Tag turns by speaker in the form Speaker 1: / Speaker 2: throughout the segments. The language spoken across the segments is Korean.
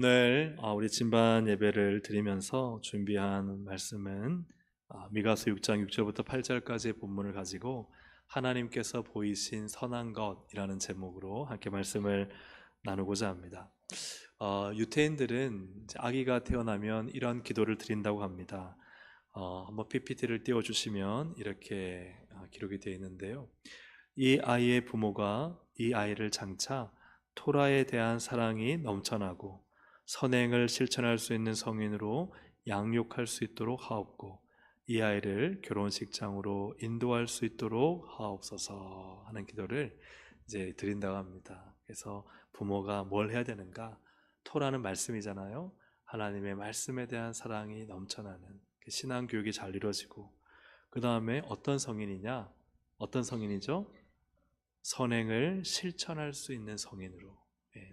Speaker 1: 오늘 우리 진반 예배를 드리면서 준비한 말씀은 미가서 6장 6절부터 8절까지의 본문을 가지고 하나님께서 보이신 선한 것이라는 제목으로 함께 말씀을 나누고자 합니다. 유태인들은 이제 아기가 태어나면 이런 기도를 드린다고 합니다. 한번 PPT를 띄워주시면 이렇게 기록이 되어 있는데요. 이 아이의 부모가 이 아이를 장차 토라에 대한 사랑이 넘쳐나고 선행을 실천할 수 있는 성인으로 양육할 수 있도록 하옵고 이 아이를 결혼식장으로 인도할 수 있도록 하옵소서 하는 기도를 이제 드린다고 합니다. 그래서 부모가 뭘 해야 되는가? 토라는 말씀이잖아요. 하나님의 말씀에 대한 사랑이 넘쳐나는 신앙 교육이 잘 이루어지고 그 다음에 어떤 성인이냐? 어떤 성인이죠? 선행을 실천할 수 있는 성인으로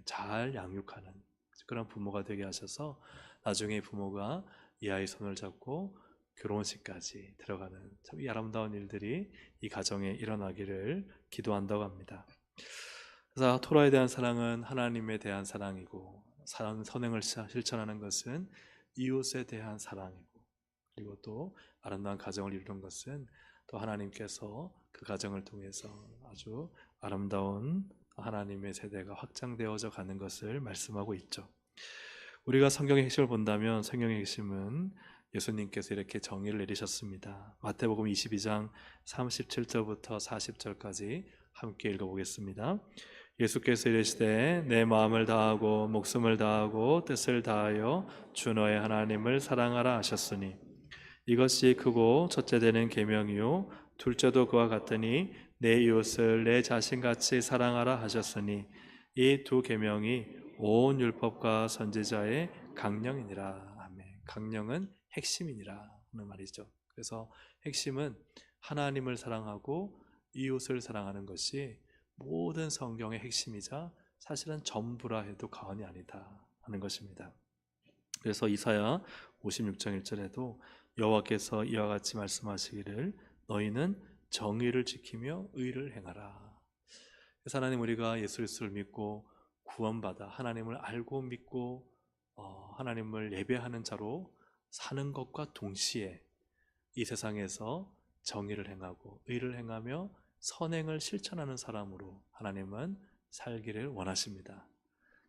Speaker 1: 잘 양육하는 그런 부모가 되게 하셔서 나중에 부모가 이 아이 손을 잡고 결혼식까지 들어가는 참 아름다운 일들이 이 가정에 일어나기를 기도한다고 합니다. 그래서 토라에 대한 사랑은 하나님에 대한 사랑이고 선행을 실천하는 것은 이웃에 대한 사랑이고 그리고 또 아름다운 가정을 이루는 것은 또 하나님께서 그 가정을 통해서 아주 아름다운 하나님의 세대가 확장되어져 가는 것을 말씀하고 있죠. 우리가 성경의 핵심을 본다면 성경의 핵심은 예수님께서 이렇게 정의를 내리셨습니다. 마태복음 22장 37절부터 40절까지 함께 읽어보겠습니다. 예수께서 이르시되 내 마음을 다하고 목숨을 다하고 뜻을 다하여 주 너의 하나님을 사랑하라 하셨으니 이것이 크고 첫째 되는 계명이요 둘째도 그와 같으니 내 이웃을 내 자신같이 사랑하라 하셨으니 이 두 계명이 온 율법과 선지자의 강령이니라. 아멘. 강령은 핵심이니라 하는 말이죠. 그래서 핵심은 하나님을 사랑하고 이웃을 사랑하는 것이 모든 성경의 핵심이자 사실은 전부라 해도 과언이 아니다 하는 것입니다. 그래서 이사야 56장 1절에도 여호와께서 이와 같이 말씀하시기를 너희는 정의를 지키며 의를 행하라. 그래서 하나님 우리가 예수 그리스도를 믿고 구원받아 하나님을 알고 믿고 하나님을 예배하는 자로 사는 것과 동시에 이 세상에서 정의를 행하고 의를 행하며 선행을 실천하는 사람으로 하나님은 살기를 원하십니다.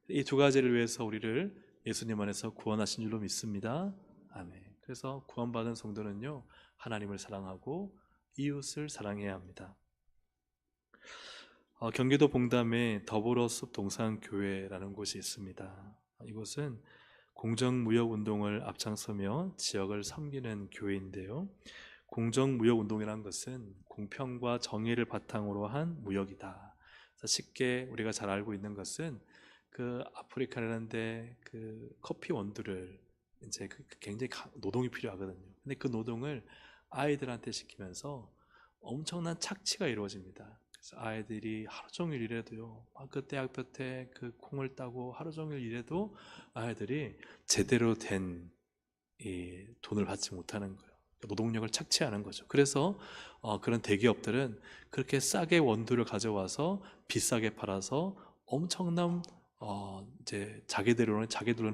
Speaker 1: 이 두 가지를 위해서 우리를 예수님 안에서 구원하신 줄로 믿습니다. 아멘. 그래서 구원받은 성도는요 하나님을 사랑하고 이웃을 사랑해야 합니다. 경기도 봉담에 더불어숲 동산교회라는 곳이 있습니다. 이곳은 공정무역운동을 앞장서며 지역을 섬기는 교회인데요. 공정무역운동이라는 것은 공평과 정의를 바탕으로 한 무역이다. 쉽게 우리가 잘 알고 있는 것은 그 아프리카라는 데그 커피 원두를 이제 굉장히 노동이 필요하거든요. 근데 그 노동을 아이들한테 시키면서 엄청난 착취가 이루어집니다. 그래서 아이들이 하루 종일 일해도요, 그 대학볕에 그 콩을 따고 하루 종일 일해도 아이들이 제대로 된 이 돈을 받지 못하는 거예요. 노동력을 착취하는 거죠. 그래서 그런 대기업들은 그렇게 싸게 원두를 가져와서 비싸게 팔아서 엄청난 이제 자기들은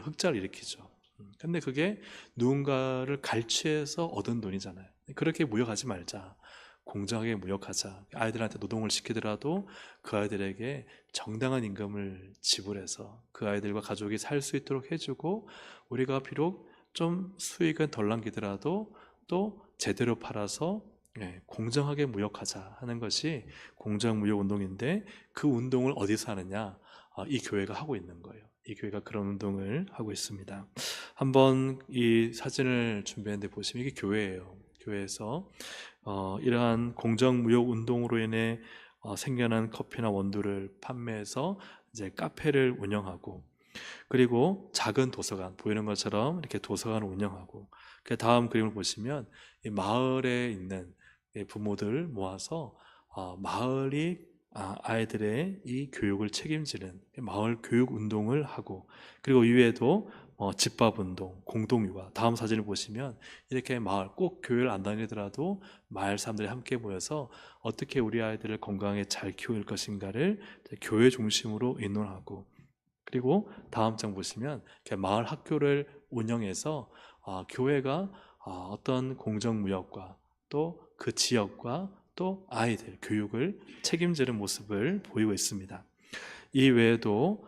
Speaker 1: 흑자를 일으키죠. 근데 그게 누군가를 갈취해서 얻은 돈이잖아요. 그렇게 무역하지 말자. 공정하게 무역하자. 아이들한테 노동을 시키더라도 그 아이들에게 정당한 임금을 지불해서 그 아이들과 가족이 살 수 있도록 해주고 우리가 비록 좀 수익은 덜 남기더라도 또 제대로 팔아서 공정하게 무역하자 하는 것이 공정무역운동인데 그 운동을 어디서 하느냐? 이 교회가 하고 있는 거예요. 이 교회가 그런 운동을 하고 있습니다. 한번 이 사진을 준비했는데 보시면 이게 교회예요. 교회에서 이러한 공정무역운동으로 인해 생겨난 커피나 원두를 판매해서 이제 카페를 운영하고 그리고 작은 도서관 보이는 것처럼 이렇게 도서관을 운영하고 그 다음 그림을 보시면 이 마을에 있는 부모들 모아서 마을이 아이들의 이 교육을 책임지는 마을 교육 운동을 하고 그리고 이외에도 집밥 운동, 공동육아 다음 사진을 보시면 이렇게 마을 꼭 교회를 안 다니더라도 마을 사람들이 함께 모여서 어떻게 우리 아이들을 건강하게 잘 키울 것인가를 교회 중심으로 의논하고 그리고 다음 장 보시면 마을 학교를 운영해서 교회가 어떤 공정무역과 또 그 지역과 또 아이들 교육을 책임지는 모습을 보이고 있습니다. 이 외에도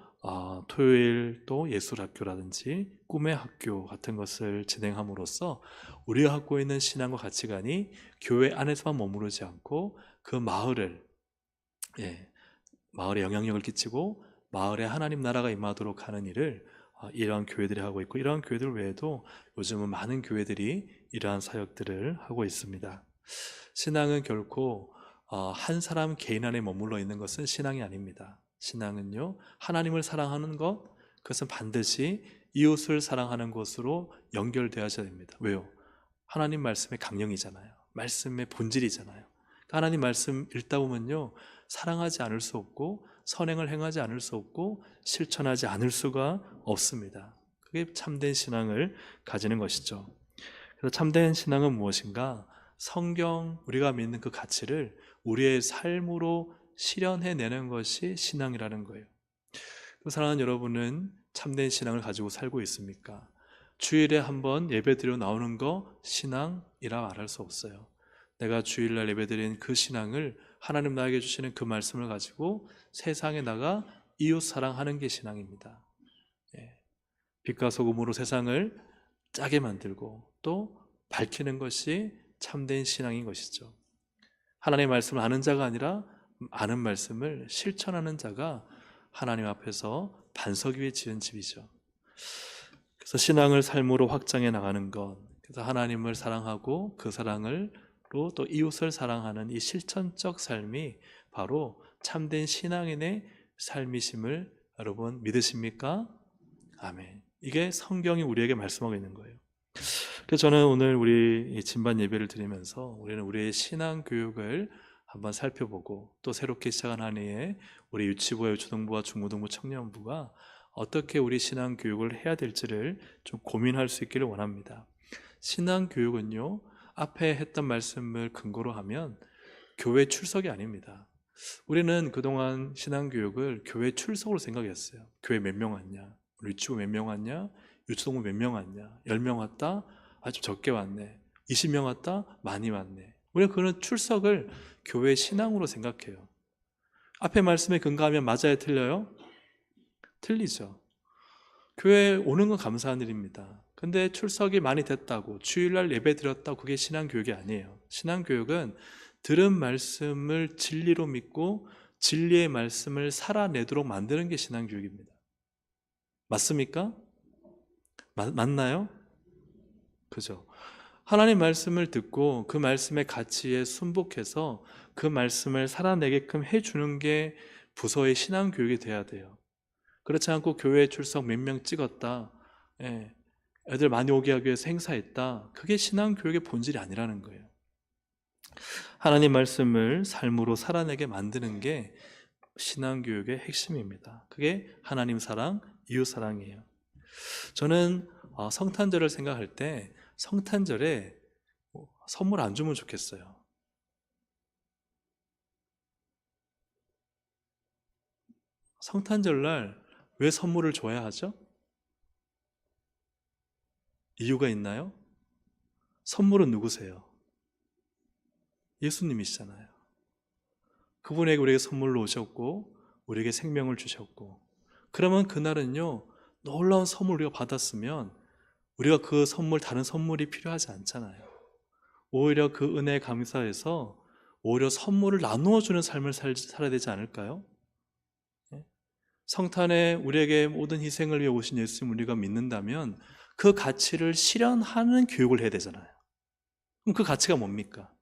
Speaker 1: 토요일 또 예술학교라든지 꿈의 학교 같은 것을 진행함으로써 우리가 갖고 있는 신앙과 가치관이 교회 안에서만 머무르지 않고 그 마을을 마을에 영향력을 끼치고 마을에 하나님 나라가 임하도록 하는 일을 이러한 교회들이 하고 있고, 이러한 교회들 외에도 요즘은 많은 교회들이 이러한 사역들을 하고 있습니다. 신앙은 결코 한 사람 개인 안에 머물러 있는 것은 신앙이 아닙니다. 신앙은요, 하나님을 사랑하는 것, 그것은 반드시 이웃을 사랑하는 것으로 연결되어야 됩니다. 왜요? 하나님 말씀의 강령이잖아요. 말씀의 본질이잖아요. 그러니까 하나님 말씀 읽다 보면요, 사랑하지 않을 수 없고 선행을 행하지 않을 수 없고 실천하지 않을 수가 없습니다. 그게 참된 신앙을 가지는 것이죠. 그래서 참된 신앙은 무엇인가? 성경, 우리가 믿는 그 가치를 우리의 삶으로 실현해내는 것이 신앙이라는 거예요. 사랑하는 여러분은 참된 신앙을 가지고 살고 있습니까? 주일에 한번 예배드려 나오는 거 신앙이라 말할 수 없어요. 내가 주일날 예배드린 그 신앙을 하나님 나에게 주시는 그 말씀을 가지고 세상에 나가 이웃 사랑하는 게 신앙입니다. 빛과 소금으로 세상을 짜게 만들고 또 밝히는 것이 참된 신앙인 것이죠. 하나님의 말씀을 아는 자가 아니라 아는 말씀을 실천하는 자가 하나님 앞에서 반석 위에 지은 집이죠. 그래서 신앙을 삶으로 확장해 나가는 것, 그래서 하나님을 사랑하고 그 사랑으로 또 이웃을 사랑하는 이 실천적 삶이 바로 참된 신앙인의 삶이심을 여러분 믿으십니까? 아멘. 이게 성경이 우리에게 말씀하고 있는 거예요. 그래서 저는 오늘 우리 진반 예배를 드리면서 우리는 우리의 신앙 교육을 한번 살펴보고, 또 새롭게 시작한 한 해에 우리 유치부와 유초등부와 중고등부 청년부가 어떻게 우리 신앙 교육을 해야 될지를 좀 고민할 수 있기를 원합니다. 신앙 교육은요, 앞에 했던 말씀을 근거로 하면 교회 출석이 아닙니다. 우리는 그동안 신앙 교육을 교회 출석으로 생각했어요. 교회 몇 명 왔냐, 우리 유치부 몇 명 왔냐, 유초등부 몇 명 왔냐, 10명 왔다, 아주 적게 왔네, 20명 왔다, 많이 왔네. 우리가 그런 출석을 교회 신앙으로 생각해요. 앞에 말씀에 근거하면 맞아요, 틀려요? 틀리죠. 교회 오는 건 감사한 일입니다. 근데 출석이 많이 됐다고 주일날 예배 드렸다고 그게 신앙교육이 아니에요. 신앙교육은 들은 말씀을 진리로 믿고 진리의 말씀을 살아내도록 만드는 게 신앙교육입니다. 맞습니까? 맞나요? 그죠? 하나님 말씀을 듣고 그 말씀의 가치에 순복해서 그 말씀을 살아내게끔 해주는 게 부서의 신앙교육이 돼야 돼요. 그렇지 않고 교회 출석 몇 명 찍었다, 애들 많이 오게 하기 위해서 행사했다, 그게 신앙교육의 본질이 아니라는 거예요. 하나님 말씀을 삶으로 살아내게 만드는 게 신앙교육의 핵심입니다. 그게 하나님 사랑, 이웃 사랑이에요. 저는 성탄절을 생각할 때 성탄절에 선물 안 주면 좋겠어요. 성탄절날 왜 선물을 줘야 하죠? 이유가 있나요? 선물은 누구세요? 예수님이시잖아요. 그분에게 우리에게 선물로 오셨고 우리에게 생명을 주셨고, 그러면 그날은요, 놀라운 선물 우리가 받았으면 우리가 그 선물, 다른 선물이 필요하지 않잖아요. 오히려 그 은혜에 감사해서 오히려 선물을 나누어 주는 삶을 살아야 되지 않을까요? 성탄에 우리에게 모든 희생을 위해 오신 예수님 우리가 믿는다면 그 가치를 실현하는 교육을 해야 되잖아요. 그럼 그 가치가 뭡니까?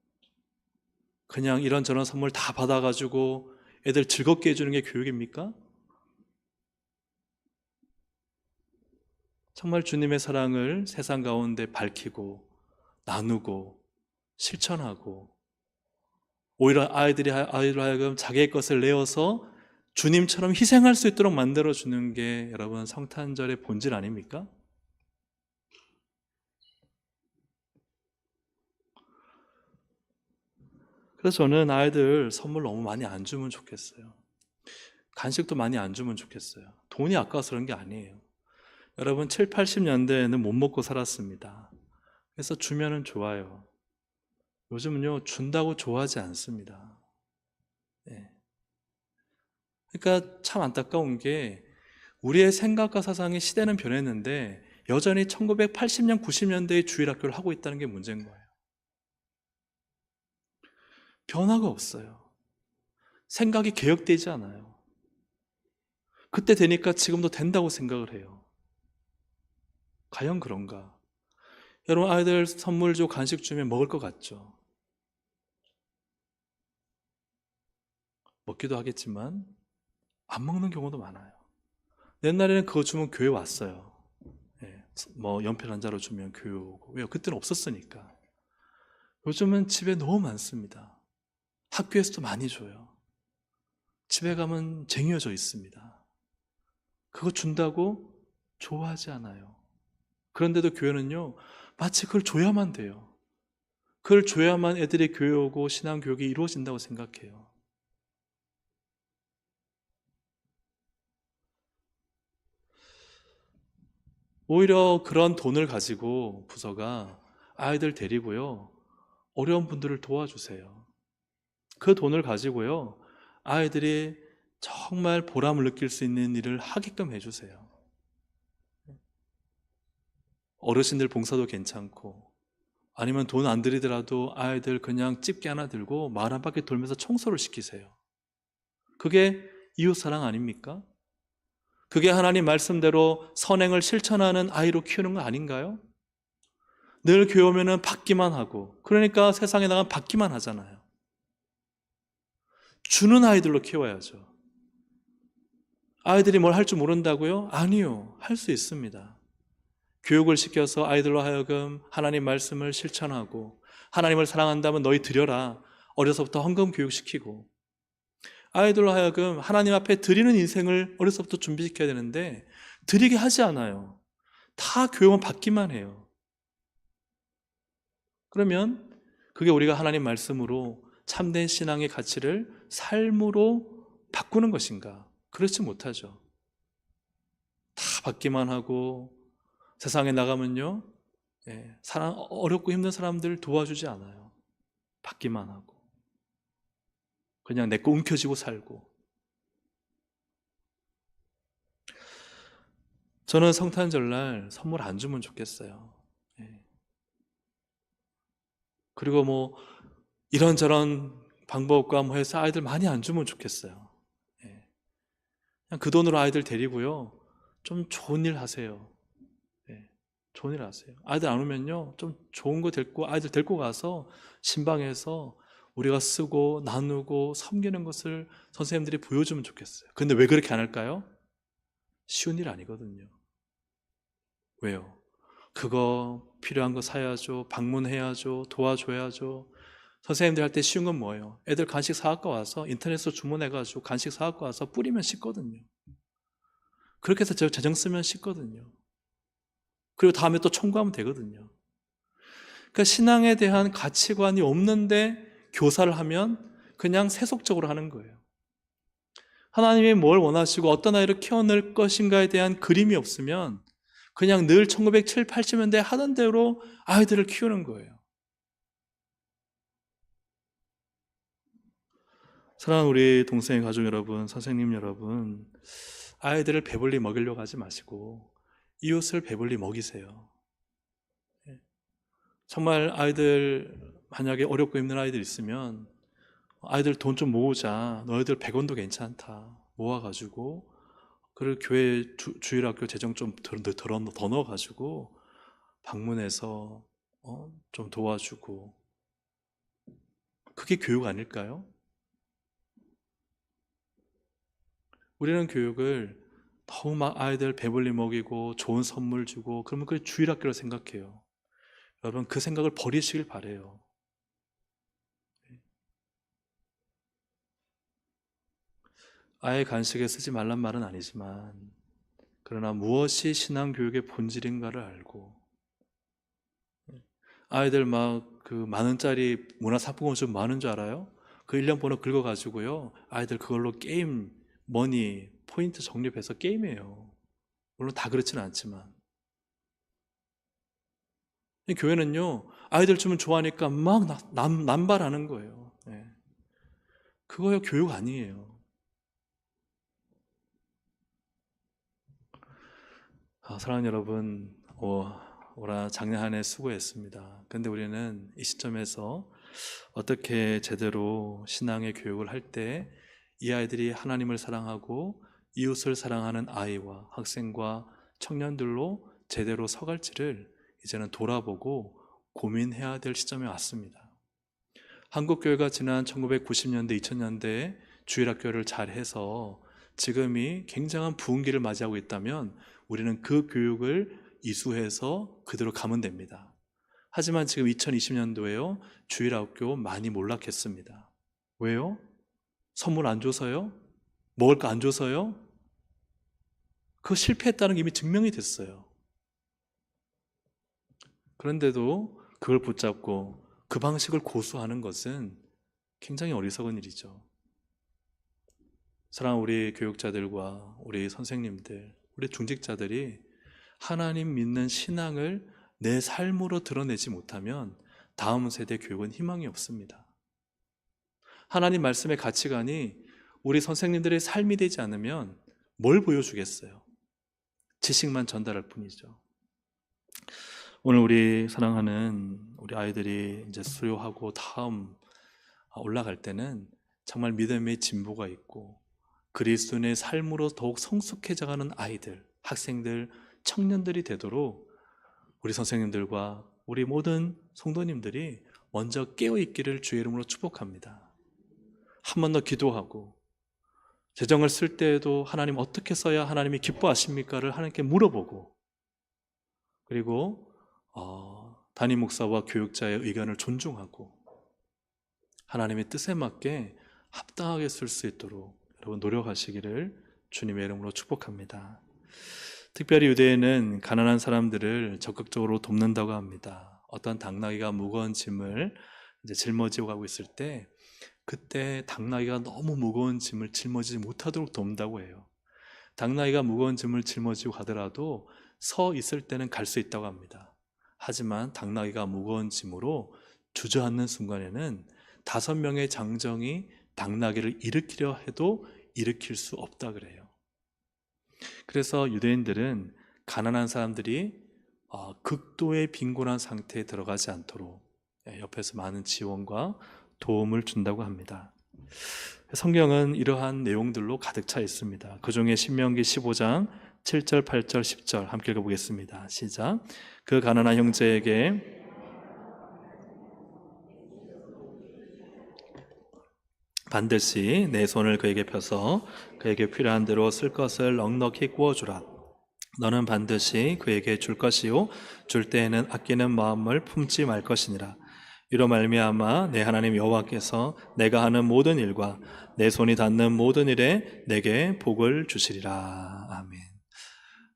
Speaker 1: 그냥 이런저런 선물 다 받아가지고 애들 즐겁게 해주는 게 교육입니까? 정말 주님의 사랑을 세상 가운데 밝히고 나누고 실천하고, 오히려 아이들로 하여금 자기의 것을 내어서 주님처럼 희생할 수 있도록 만들어주는 게 여러분 성탄절의 본질 아닙니까? 그래서 저는 아이들 선물 너무 많이 안 주면 좋겠어요. 간식도 많이 안 주면 좋겠어요. 돈이 아까워서 그런 게 아니에요. 여러분 7, 80년대에는 못 먹고 살았습니다. 그래서 주면은 좋아요. 요즘은요 준다고 좋아하지 않습니다. 예. 그러니까 참 안타까운 게 우리의 생각과 사상의 시대는 변했는데 여전히 1980년, 90년대의 주일학교를 하고 있다는 게 문제인 거예요. 변화가 없어요. 생각이 개혁되지 않아요. 그때 되니까 지금도 된다고 생각을 해요. 과연 그런가? 여러분 아이들 선물 주고 간식 주면 먹을 것 같죠? 먹기도 하겠지만 안 먹는 경우도 많아요. 옛날에는 그거 주면 교회 왔어요. 예, 뭐 연필 한 자로 주면 교회 오고. 왜요? 그때는 없었으니까. 요즘은 집에 너무 많습니다. 학교에서도 많이 줘요. 집에 가면 쟁여져 있습니다. 그거 준다고 좋아하지 않아요. 그런데도 교회는요, 마치 그걸 줘야만 돼요. 그걸 줘야만 애들이 교회 오고 신앙교육이 이루어진다고 생각해요. 오히려 그런 돈을 가지고 부서가 아이들 데리고요, 어려운 분들을 도와주세요. 그 돈을 가지고요, 아이들이 정말 보람을 느낄 수 있는 일을 하게끔 해주세요. 어르신들 봉사도 괜찮고, 아니면 돈 안 들이더라도 아이들 그냥 집게 하나 들고 마을 한 바퀴 돌면서 청소를 시키세요. 그게 이웃사랑 아닙니까? 그게 하나님 말씀대로 선행을 실천하는 아이로 키우는 거 아닌가요? 늘 교회 오면은 받기만 하고, 그러니까 세상에 나가면 받기만 하잖아요. 주는 아이들로 키워야죠. 아이들이 뭘 할 줄 모른다고요? 아니요. 할 수 있습니다. 교육을 시켜서 아이들로 하여금 하나님 말씀을 실천하고, 하나님을 사랑한다면 너희 드려라. 어려서부터 헌금 교육시키고, 아이들로 하여금 하나님 앞에 드리는 인생을 어려서부터 준비시켜야 되는데 드리게 하지 않아요. 다 교육은 받기만 해요. 그러면 그게 우리가 하나님 말씀으로 참된 신앙의 가치를 삶으로 바꾸는 것인가? 그렇지 못하죠. 다 받기만 하고 세상에 나가면요, 어렵고 힘든 사람들 도와주지 않아요. 받기만 하고 그냥 내 거 움켜쥐고 살고. 저는 성탄절날 선물 안 주면 좋겠어요. 예. 그리고 뭐 이런저런 방법과 뭐 해서 아이들 많이 안 주면 좋겠어요. 예. 그냥 그 돈으로 아이들 데리고요, 좀 좋은 일 하세요. 예. 좋은 일 하세요. 아이들 안 오면요, 좀 좋은 거 데리고 아이들 데리고 가서 신방에서 우리가 쓰고 나누고 섬기는 것을 선생님들이 보여주면 좋겠어요. 근데 왜 그렇게 안 할까요? 쉬운 일 아니거든요. 왜요? 그거 필요한 거 사야죠. 방문해야죠. 도와줘야죠. 선생님들 할 때 쉬운 건 뭐예요? 애들 간식 사갖고 와서 인터넷으로 주문해가지고 간식 사갖고 와서 뿌리면 씻거든요. 그렇게 해서 저 재정 쓰면 씻거든요. 그리고 다음에 또 청구하면 되거든요. 그러니까 신앙에 대한 가치관이 없는데 교사를 하면 그냥 세속적으로 하는 거예요. 하나님이 뭘 원하시고 어떤 아이를 키워낼 것인가에 대한 그림이 없으면 그냥 늘 1970, 80년대 하던 대로 아이들을 키우는 거예요. 사랑하는 우리 동생의 가족 여러분, 선생님 여러분, 아이들을 배불리 먹이려고 하지 마시고 이웃을 배불리 먹이세요. 정말 아이들 만약에 어렵고 힘든 아이들 있으면 아이들 돈 좀 모으자. 너희들 100원도 괜찮다. 모아가지고 그리고 교회 주일학교 재정 좀 더 넣어가지고 방문해서 좀 도와주고. 그게 교육 아닐까요? 우리는 교육을 너무 막 아이들 배불리 먹이고 좋은 선물 주고 그러면 그게 주일학교로 생각해요. 여러분 그 생각을 버리시길 바래요. 아예 간식에 쓰지 말란 말은 아니지만, 그러나 무엇이 신앙교육의 본질인가를 알고, 아이들 막 그 만 원짜리 문화상품권 좀 많은 줄 알아요? 그 1년 번호 긁어가지고요, 아이들 그걸로 게임 머니, 포인트 적립해서 게임해요. 물론 다 그렇지는 않지만. 이 교회는요, 아이들 주면 좋아하니까 막 남발하는 거예요. 예. 그거요, 교육 아니에요. 사랑하는 여러분, 올한 작년 한 해 수고했습니다. 근데 우리는 이 시점에서 어떻게 제대로 신앙의 교육을 할 때 이 아이들이 하나님을 사랑하고 이웃을 사랑하는 아이와 학생과 청년들로 제대로 서갈지를 이제는 돌아보고 고민해야 될 시점에 왔습니다. 한국교회가 지난 1990년대, 2000년대에 주일학교를 잘해서 지금이 굉장한 부흥기를 맞이하고 있다면 우리는 그 교육을 이수해서 그대로 가면 됩니다. 하지만 지금 2020년도에요, 주일학교 많이 몰락했습니다. 왜요? 선물 안 줘서요? 먹을 거 안 줘서요? 그거 실패했다는 게 이미 증명이 됐어요. 그런데도 그걸 붙잡고 그 방식을 고수하는 것은 굉장히 어리석은 일이죠. 사랑하는 우리 교육자들과 우리 선생님들, 우리 중직자들이 하나님 믿는 신앙을 내 삶으로 드러내지 못하면 다음 세대 교육은 희망이 없습니다. 하나님 말씀의 가치관이 우리 선생님들의 삶이 되지 않으면 뭘 보여주겠어요? 지식만 전달할 뿐이죠. 오늘 우리 사랑하는 우리 아이들이 이제 수료하고 다음 올라갈 때는 정말 믿음의 진보가 있고 그리스도인의 삶으로 더욱 성숙해져가는 아이들, 학생들, 청년들이 되도록 우리 선생님들과 우리 모든 성도님들이 먼저 깨어있기를 주의 이름으로 축복합니다. 한 번 더 기도하고 재정을 쓸 때에도 하나님 어떻게 써야 하나님이 기뻐하십니까를 하나님께 물어보고, 그리고 담임 목사와 교육자의 의견을 존중하고 하나님의 뜻에 맞게 합당하게 쓸 수 있도록 여러분 노력하시기를 주님의 이름으로 축복합니다. 특별히 유대인은 가난한 사람들을 적극적으로 돕는다고 합니다. 어떤 당나귀가 무거운 짐을 이제 짊어지고 가고 있을 때 그때 당나귀가 너무 무거운 짐을 짊어지지 못하도록 돕는다고 해요. 당나귀가 무거운 짐을 짊어지고 가더라도 서 있을 때는 갈 수 있다고 합니다. 하지만 당나귀가 무거운 짐으로 주저앉는 순간에는 5명의 장정이 당나귀를 일으키려 해도 일으킬 수 없다 그래요. 그래서 유대인들은 가난한 사람들이 극도의 빈곤한 상태에 들어가지 않도록 옆에서 많은 지원과 도움을 준다고 합니다. 성경은 이러한 내용들로 가득 차 있습니다. 그 중에 신명기 15장 7절, 8절, 10절 함께 읽어보겠습니다. 시작. 그 가난한 형제에게 반드시 내 손을 그에게 펴서 그에게 필요한 대로 쓸 것을 넉넉히 구워주라. 너는 반드시 그에게 줄 것이요 줄 때에는 아끼는 마음을 품지 말 것이니라. 이로 말미암아 내 하나님 여호와께서 내가 하는 모든 일과 내 손이 닿는 모든 일에 내게 복을 주시리라. 아멘.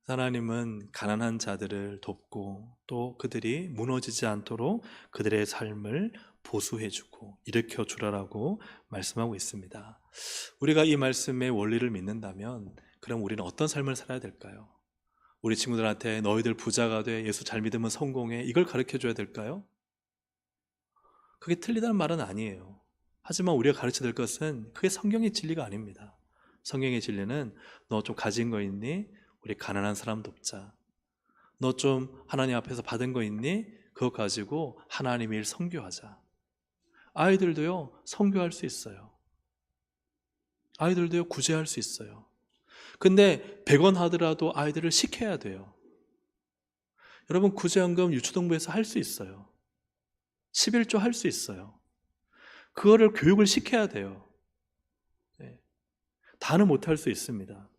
Speaker 1: 하나님은 가난한 자들을 돕고 또 그들이 무너지지 않도록 그들의 삶을 보수해주고 일으켜주라라고 말씀하고 있습니다. 우리가 이 말씀의 원리를 믿는다면 그럼 우리는 어떤 삶을 살아야 될까요? 우리 친구들한테 너희들 부자가 돼, 예수 잘 믿으면 성공해, 이걸 가르쳐줘야 될까요? 그게 틀리다는 말은 아니에요. 하지만 우리가 가르쳐야 될 것은 그게 성경의 진리가 아닙니다. 성경의 진리는 너 좀 가진 거 있니? 우리 가난한 사람 돕자. 너 좀 하나님 앞에서 받은 거 있니? 그거 가지고 하나님의 일 선교하자. 아이들도요, 선교할 수 있어요. 아이들도요, 구제할 수 있어요. 근데 100원 하더라도 아이들을 시켜야 돼요. 여러분, 구제연금 유초동부에서 할 수 있어요. 11조 할 수 있어요. 그거를 교육을 시켜야 돼요. 네. 다는 못할 수 있습니다.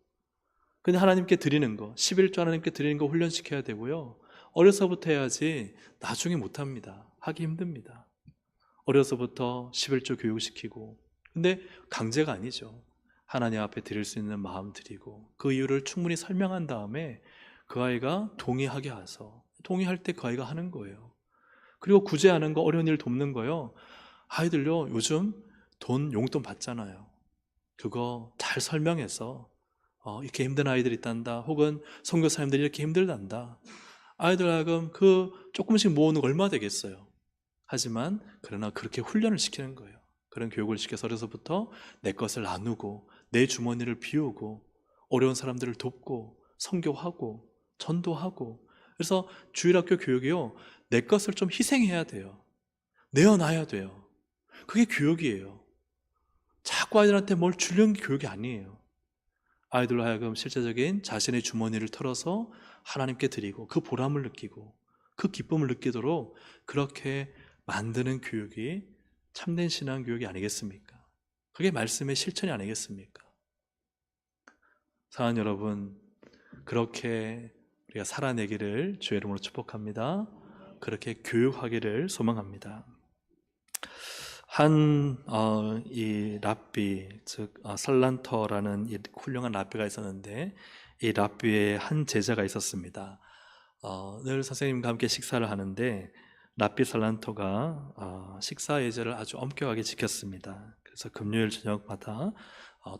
Speaker 1: 근데 하나님께 드리는 거, 11조 하나님께 드리는 거 훈련시켜야 되고요. 어려서부터 해야지 나중에 못합니다. 하기 힘듭니다. 어려서부터 11조 교육시키고, 근데 강제가 아니죠. 하나님 앞에 드릴 수 있는 마음 드리고 그 이유를 충분히 설명한 다음에 그 아이가 동의하게 해서 동의할 때 그 아이가 하는 거예요. 그리고 구제하는 거, 어려운 일 돕는 거요. 아이들요, 요즘 돈 용돈 받잖아요. 그거 잘 설명해서 이렇게 힘든 아이들이 있단다, 혹은 선교사님들이 이렇게 힘들단다, 아이들 하여금 그 조금씩 모으는 거 얼마 되겠어요. 하지만 그러나 그렇게 훈련을 시키는 거예요. 그런 교육을 시켜서 어려서부터 내 것을 나누고 내 주머니를 비우고 어려운 사람들을 돕고 선교하고 전도하고. 그래서 주일학교 교육이요, 내 것을 좀 희생해야 돼요. 내어놔야 돼요. 그게 교육이에요. 자꾸 아이들한테 뭘 주려는 게 교육이 아니에요. 아이들로 하여금 실제적인 자신의 주머니를 털어서 하나님께 드리고 그 보람을 느끼고 그 기쁨을 느끼도록 그렇게 만드는 교육이 참된 신앙 교육이 아니겠습니까? 그게 말씀의 실천이 아니겠습니까? 사랑하는 여러분, 그렇게 우리가 살아내기를 주의 이름으로 축복합니다. 그렇게 교육하기를 소망합니다. 이 랍비, 즉 살란터라는 이 훌륭한 랍비가 있었는데, 이 랍비의 한 제자가 있었습니다. 늘 선생님과 함께 식사를 하는데 랍비 살란터가 식사 예절을 아주 엄격하게 지켰습니다. 그래서 금요일 저녁마다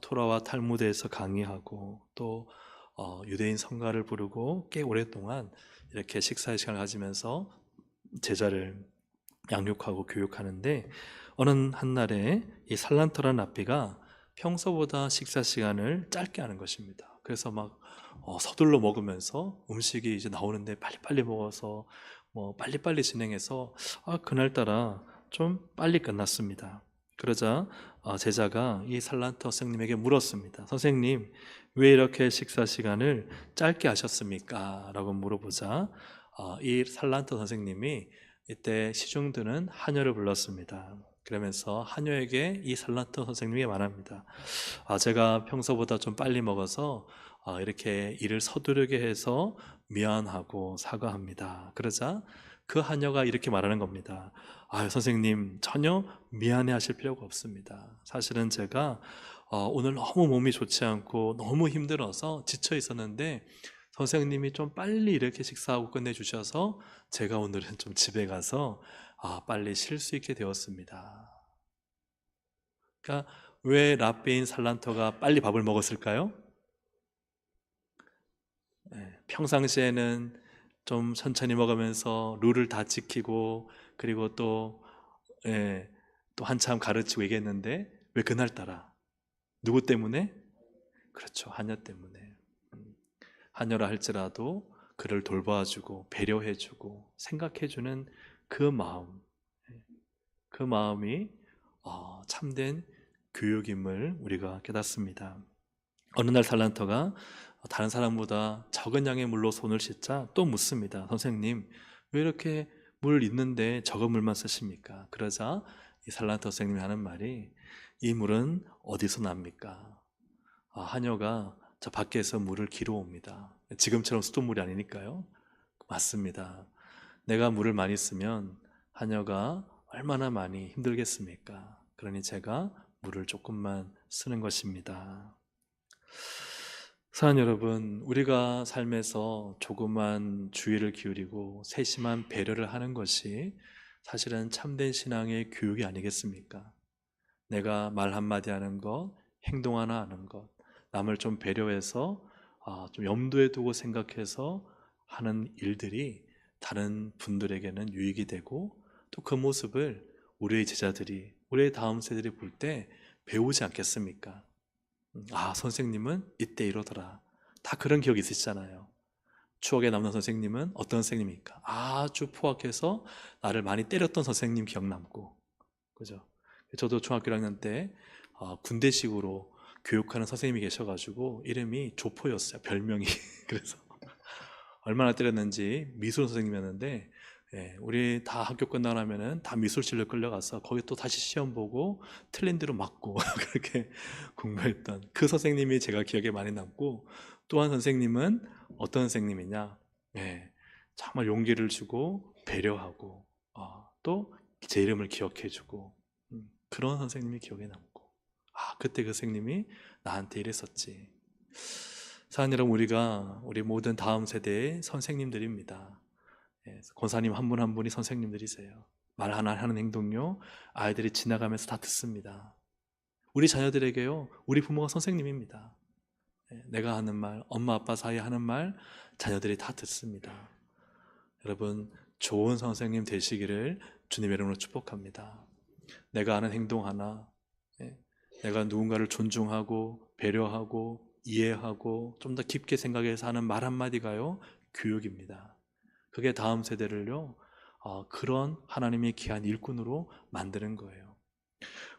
Speaker 1: 토라와 탈무드에서 강의하고 또 유대인 성가를 부르고 꽤 오랫동안 이렇게 식사의 시간을 가지면서 제자를 양육하고 교육하는데, 어느 한날에 이 살란터라는 랍비가 평소보다 식사 시간을 짧게 하는 것입니다. 그래서 막 서둘러 먹으면서 음식이 이제 나오는데 빨리빨리 먹어서 빨리빨리 진행해서 그날따라 좀 빨리 끝났습니다. 그러자 제자가 이 살란터 선생님에게 물었습니다. 선생님, 왜 이렇게 식사 시간을 짧게 하셨습니까? 라고 물어보자 이 살란터 선생님이 이때 시중드는 하녀를 불렀습니다. 그러면서 하녀에게 이 살란터 선생님이 말합니다. 제가 평소보다 좀 빨리 먹어서 이렇게 일을 서두르게 해서 미안하고 사과합니다. 그러자 그 하녀가 이렇게 말하는 겁니다. 선생님, 전혀 미안해 하실 필요가 없습니다. 사실은 제가 오늘 너무 몸이 좋지 않고 너무 힘들어서 지쳐 있었는데 선생님이 좀 빨리 이렇게 식사하고 끝내주셔서 제가 오늘은 좀 집에 가서 빨리 쉴 수 있게 되었습니다. 그러니까 왜 랍비인 살란터가 빨리 밥을 먹었을까요? 평상시에는 좀 천천히 먹으면서 룰을 다 지키고, 그리고 또 한참 가르치고 얘기했는데 왜 그날따라 누구 때문에? 그렇죠, 하녀 때문에. 하녀라 할지라도 그를 돌봐주고 배려해주고 생각해주는 그 마음, 그 마음이 참된 교육임을 우리가 깨닫습니다. 어느 날 살란터가 다른 사람보다 적은 양의 물로 손을 씻자 또 묻습니다. 선생님, 왜 이렇게 물 있는데 적은 물만 쓰십니까? 그러자 이 살란터 선생님이 하는 말이, 이 물은 어디서 납니까? 하녀가 저 밖에서 물을 기러 옵니다. 지금처럼 수돗물이 아니니까요. 맞습니다. 내가 물을 많이 쓰면 하녀가 얼마나 많이 힘들겠습니까? 그러니 제가 물을 조금만 쓰는 것입니다. 사랑하는 여러분, 우리가 삶에서 조그만 주의를 기울이고 세심한 배려를 하는 것이 사실은 참된 신앙의 교육이 아니겠습니까? 내가 말 한마디 하는 것, 행동 하나 하는 것, 남을 좀 배려해서 좀 염두에 두고 생각해서 하는 일들이 다른 분들에게는 유익이 되고, 또 그 모습을 우리의 제자들이, 우리의 다음 세대들이 볼 때 배우지 않겠습니까? 선생님은 이때 이러더라. 다 그런 기억이 있으시잖아요. 추억에 남는 선생님은 어떤 선생님입니까? 아주 포악해서 나를 많이 때렸던 선생님 기억 남고, 그죠? 저도 중학교 1학년 때 군대식으로 교육하는 선생님이 계셔가지고 이름이 조포였어요, 별명이. 그래서 얼마나 때렸는지. 미술 선생님이었는데, 우리 다 학교 끝나고 나면은 다 미술실로 끌려가서 거기 또 다시 시험 보고 틀린 대로 맞고 그렇게 공부했던 그 선생님이 제가 기억에 많이 남고, 또 한 선생님은 어떤 선생님이냐, 정말 용기를 주고 배려하고 또 제 이름을 기억해주고, 그런 선생님이 기억에 남고, 그때 그 선생님이 나한테 이랬었지. 사랑하는 여러분, 우리 모든 다음 세대의 선생님들입니다. 권사님 한 분 한 분이 선생님들이세요. 말 하나 하는 행동요, 아이들이 지나가면서 다 듣습니다. 우리 자녀들에게요, 우리 부모가 선생님입니다. 내가 하는 말, 엄마 아빠 사이에 하는 말 자녀들이 다 듣습니다. 여러분, 좋은 선생님 되시기를 주님의 이름으로 축복합니다. 내가 하는 행동 하나, 내가 누군가를 존중하고 배려하고 이해하고 좀 더 깊게 생각해서 하는 말 한마디가요, 교육입니다. 그게 다음 세대를요, 그런 하나님의 귀한 일꾼으로 만드는 거예요.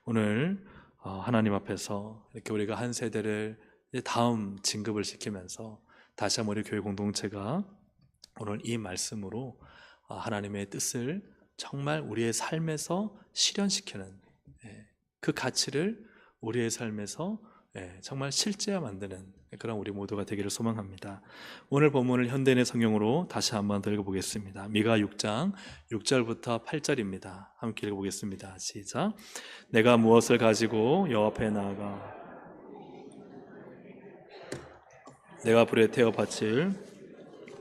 Speaker 1: 오늘 하나님 앞에서 이렇게 우리가 한 세대를 다음 진급을 시키면서 다시 한번 우리 교회 공동체가 오늘 이 말씀으로 하나님의 뜻을 정말 우리의 삶에서 실현시키는 그 가치를 우리의 삶에서 정말 실제화 만드는 그런 우리 모두가 되기를 소망합니다. 오늘 본문을 현대인의 성경으로 다시 한번 더 읽어보겠습니다. 미가 6장 6절부터 8절입니다. 함께 읽어보겠습니다. 시작. 내가 무엇을 가지고 여호와 앞에 나아가 내가 불에 태워 바칠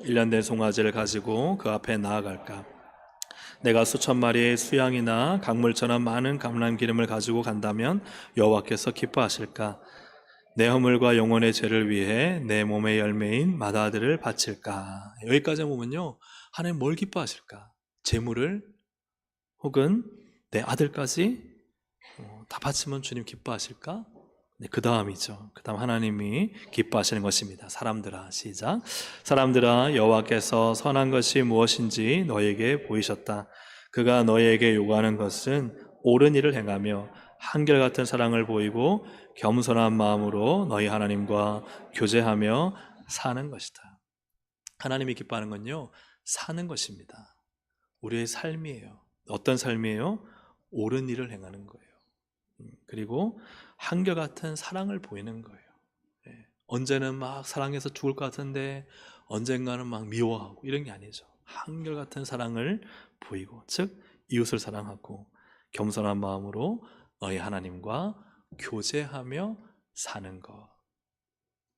Speaker 1: 1년 된 송아지를 가지고 그 앞에 나아갈까? 내가 수천 마리의 수양이나 강물처럼 많은 감람기름을 가지고 간다면 여호와께서 기뻐하실까? 내 허물과 영혼의 죄를 위해 내 몸의 열매인 맏아들을 바칠까? 여기까지 보면요, 하나님 뭘 기뻐하실까? 재물을 혹은 내 아들까지 다 바치면 주님 기뻐하실까? 네, 그 다음이죠. 그 다음 하나님이 기뻐하시는 것입니다. 사람들아, 시작. 사람들아, 여호와께서 선한 것이 무엇인지 너에게 보이셨다. 그가 너에게 요구하는 것은 옳은 일을 행하며 한결같은 사랑을 보이고 겸손한 마음으로 너희 하나님과 교제하며 사는 것이다. 하나님이 기뻐하는 건요, 사는 것입니다. 우리의 삶이에요. 어떤 삶이에요? 옳은 일을 행하는 거예요. 그리고 한결같은 사랑을 보이는 거예요. 언제는 막 사랑해서 죽을 것 같은데 언젠가는 막 미워하고 이런 게 아니죠. 한결같은 사랑을 보이고, 즉 이웃을 사랑하고 겸손한 마음으로 너희 하나님과 교제하며 사는 것.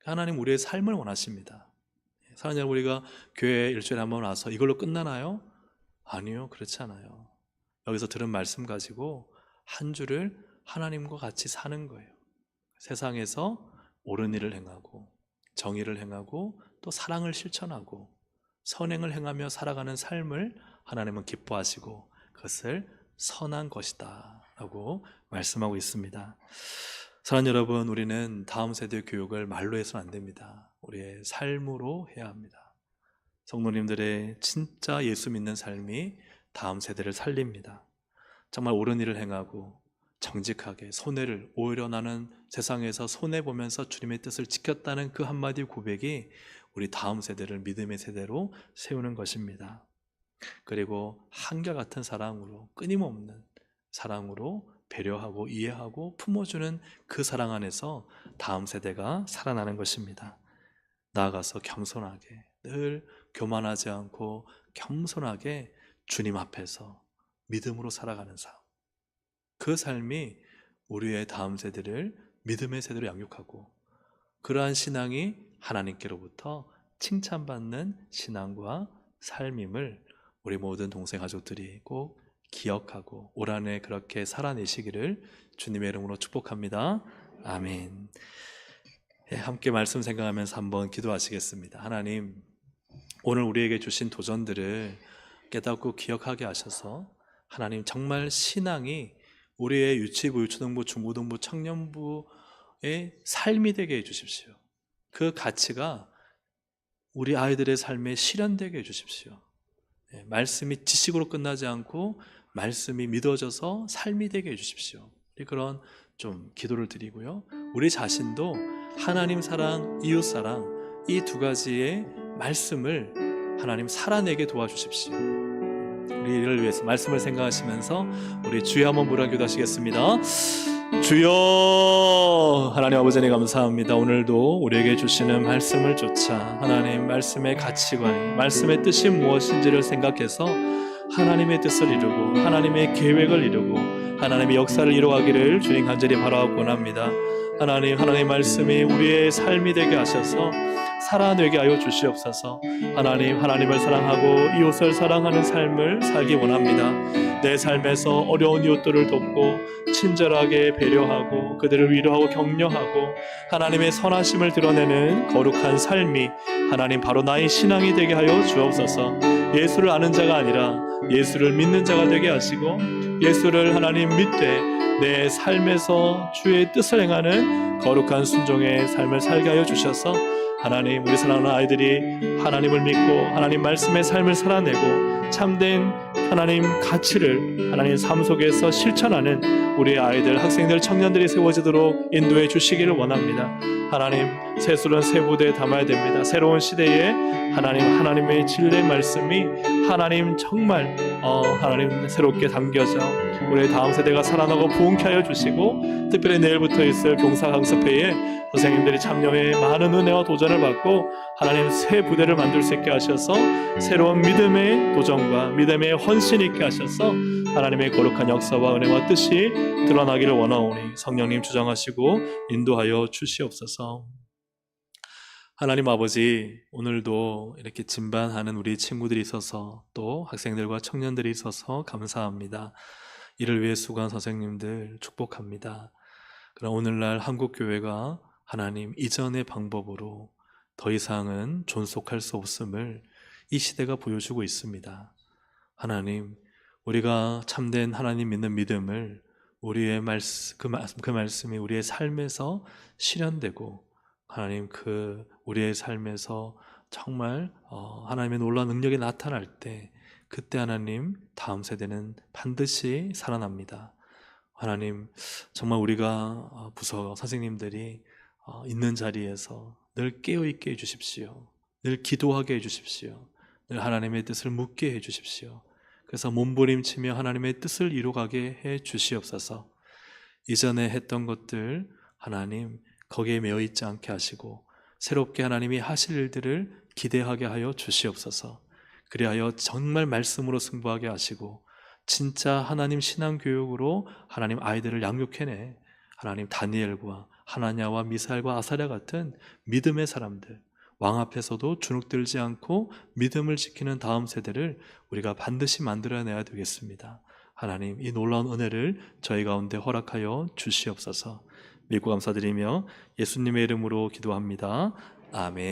Speaker 1: 하나님 우리의 삶을 원하십니다. 사랑하는 여러분, 우리가 교회에 일주일에 한 번 와서 이걸로 끝나나요? 아니요, 그렇지 않아요. 여기서 들은 말씀 가지고 한 주를 하나님과 같이 사는 거예요. 세상에서 옳은 일을 행하고 정의를 행하고 또 사랑을 실천하고 선행을 행하며 살아가는 삶을 하나님은 기뻐하시고 그것을 선한 것이다 라고 말씀하고 있습니다. 사랑하는 여러분, 우리는 다음 세대 교육을 말로 해서는 안 됩니다. 우리의 삶으로 해야 합니다. 성도님들의 진짜 예수 믿는 삶이 다음 세대를 살립니다. 정말 옳은 일을 행하고 정직하게 손해를, 오히려 나는 세상에서 손해보면서 주님의 뜻을 지켰다는 그 한마디 고백이 우리 다음 세대를 믿음의 세대로 세우는 것입니다. 그리고 한결같은 사랑으로, 끊임없는 사랑으로 배려하고 이해하고 품어주는 그 사랑 안에서 다음 세대가 살아나는 것입니다. 나아가서 겸손하게, 늘 교만하지 않고 겸손하게 주님 앞에서 믿음으로 살아가는 삶, 그 삶이 우리의 다음 세대를 믿음의 세대로 양육하고, 그러한 신앙이 하나님께로부터 칭찬받는 신앙과 삶임을 우리 모든 동생 가족들이 꼭 기억하고 올 한해 그렇게 살아내시기를 주님의 이름으로 축복합니다. 아멘. 함께 말씀 생각하면서 한번 기도하시겠습니다. 하나님, 오늘 우리에게 주신 도전들을 깨닫고 기억하게 하셔서 하나님 정말 신앙이 우리의 유치부, 유초등부, 중고등부, 청년부의 삶이 되게 해주십시오. 그 가치가 우리 아이들의 삶에 실현되게 해주십시오. 말씀이 지식으로 끝나지 않고 말씀이 믿어져서 삶이 되게 해주십시오. 그런 좀 기도를 드리고요, 우리 자신도 하나님 사랑, 이웃 사랑, 이 두 가지의 말씀을 하나님 살아내게 도와주십시오. 우리를 위해서 말씀을 생각하시면서 우리 주여 한번 부르짖어 기도하시겠습니다. 주여, 하나님 아버지 감사합니다. 오늘도 우리에게 주시는 말씀을 쫓아 하나님 말씀의 가치관, 말씀의 뜻이 무엇인지를 생각해서 하나님의 뜻을 이루고 하나님의 계획을 이루고 하나님의 역사를 이루어가기를 주님 간절히 바라옵곤 합니다. 하나님, 하나님 말씀이 우리의 삶이 되게 하셔서 살아내게 하여 주시옵소서. 하나님, 하나님을 사랑하고 이웃을 사랑하는 삶을 살기 원합니다. 내 삶에서 어려운 이웃들을 돕고 친절하게 배려하고 그들을 위로하고 격려하고 하나님의 선하심을 드러내는 거룩한 삶이 하나님 바로 나의 신앙이 되게 하여 주옵소서. 예수를 아는 자가 아니라 예수를 믿는 자가 되게 하시고 예수를 하나님 믿되 내 삶에서 주의 뜻을 행하는 거룩한 순종의 삶을 살게 하여 주셔서 하나님, 우리 사랑하는 아이들이 하나님을 믿고 하나님 말씀의 삶을 살아내고 참된 하나님 가치를 하나님 삶 속에서 실천하는 우리 아이들, 학생들, 청년들이 세워지도록 인도해 주시기를 원합니다. 하나님, 새술은 새 부대에 담아야 됩니다. 새로운 시대에 하나님의 진리의 말씀이 하나님 정말 하나님 새롭게 담겨져 우리의 다음 세대가 살아나고 부흥케 하여 주시고 특별히 내일부터 있을 봉사 강습회에 선생님들이 참여해 많은 은혜와 도전을 받고 하나님 새 부대를 만들 수 있게 하셔서 새로운 믿음의 도전과 믿음의 헌신 있게 하셔서 하나님의 거룩한 역사와 은혜와 뜻이 드러나기를 원하오니 성령님 주장하시고 인도하여 주시옵소서. 하나님 아버지, 오늘도 이렇게 진반하는 우리 친구들이 있어서 또 학생들과 청년들이 있어서 감사합니다. 이를 위해 수고한 선생님들 축복합니다. 그럼 오늘날 한국교회가 하나님 이전의 방법으로 더 이상은 존속할 수 없음을 이 시대가 보여주고 있습니다. 하나님, 우리가 참된 하나님 믿는 믿음을 우리의 그 말씀이 우리의 삶에서 실현되고 하나님 우리의 삶에서 정말 하나님의 놀라운 능력이 나타날 때 그때 하나님 다음 세대는 반드시 살아납니다. 하나님, 정말 우리가 부서 선생님들이 있는 자리에서 늘 깨어있게 해주십시오. 늘 기도하게 해주십시오. 늘 하나님의 뜻을 묻게 해주십시오. 그래서 몸부림치며 하나님의 뜻을 이루어가게 해주시옵소서. 이전에 했던 것들 하나님 거기에 매여 있지 않게 하시고 새롭게 하나님이 하실 일들을 기대하게 하여 주시옵소서. 그리하여 정말 말씀으로 승부하게 하시고 진짜 하나님 신앙 교육으로 하나님 아이들을 양육해내 하나님 다니엘과 하나냐와 미사엘과 아사랴 같은 믿음의 사람들, 왕 앞에서도 주눅들지 않고 믿음을 지키는 다음 세대를 우리가 반드시 만들어내야 되겠습니다. 하나님, 이 놀라운 은혜를 저희 가운데 허락하여 주시옵소서. 믿고 감사드리며 예수님의 이름으로 기도합니다. 아멘.